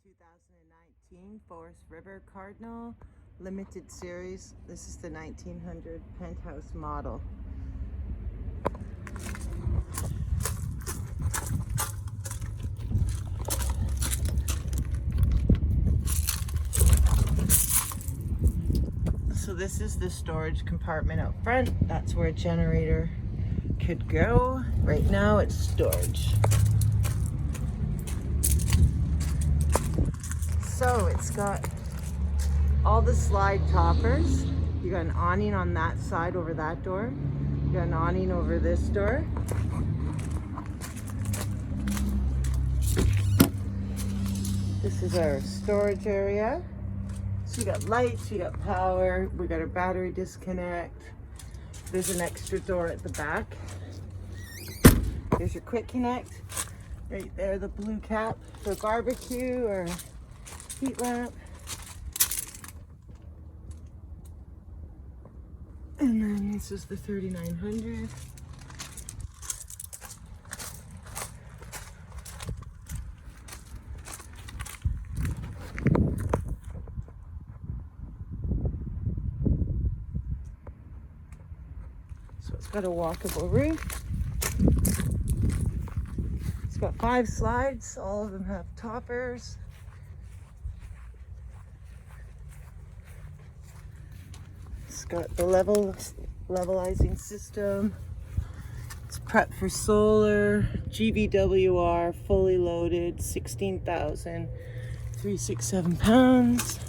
2019 Forest River Cardinal Limited Series. This is the 1900 penthouse model. So this is the storage compartment out front. That's where a generator could go. Right now it's storage. So it's got all the slide toppers. You got an awning on that side over that door. You got an awning over this door. This is our storage area. So you got lights, you got power, we got our battery disconnect. There's an extra door at the back. There's your quick connect. Right there, the blue cap for barbecue or heat lamp. And then this is the 3900. So it's got a walkable roof. It's got 5 slides. All of them have toppers. It's got the levelizing system. It's prepped for solar, GVWR, fully loaded, 16,367 pounds.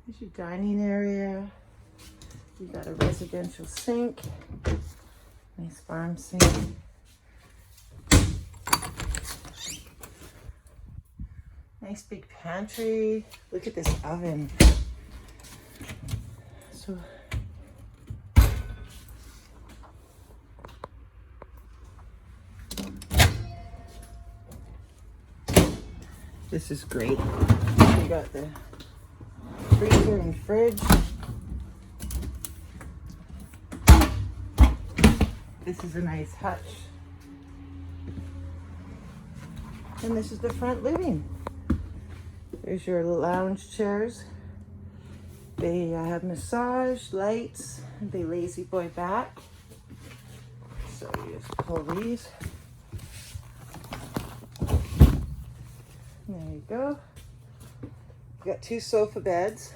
Here's your dining area. You got a residential sink. Nice farm sink. Nice big pantry. Look at this oven. So this is great. You got the freezer and fridge. This is a nice hutch. And this is the front living. There's your lounge chairs. They have massage, lights, they lazy boy back. So you just pull these. There you go. You got 2 sofa beds.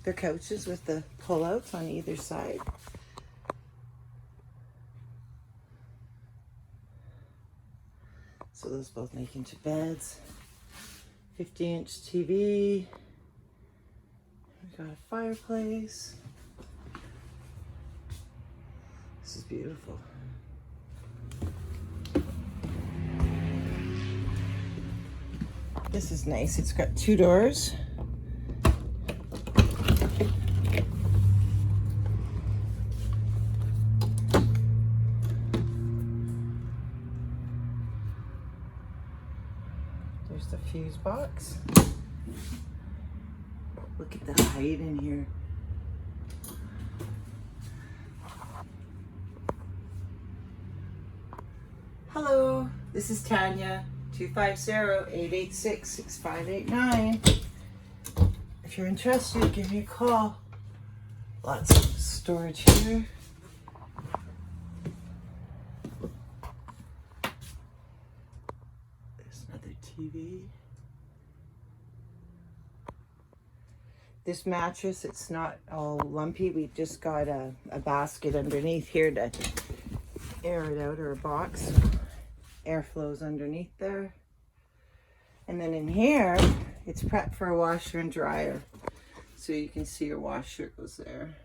They're couches with the pull-outs on either side. So those both make into beds. 50-inch TV. We got a fireplace. This is beautiful. This is nice. It's got 2 doors. There's the fuse box. Look at the height in here. Hello, this is Tanya. 250-886-6589. If you're interested, give me a call. Lots of storage here. There's another TV. This mattress, it's not all lumpy. We've just got a basket underneath here to air it out, or a box. Air flows underneath there. And then in here, it's prepped for a washer and dryer. So you can see your washer goes there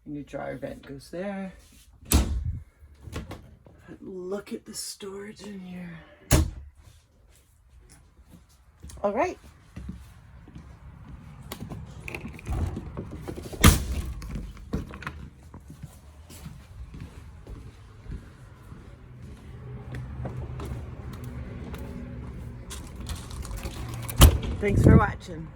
and your dryer vent goes there. But look at the storage in here. All right. Thanks for watching.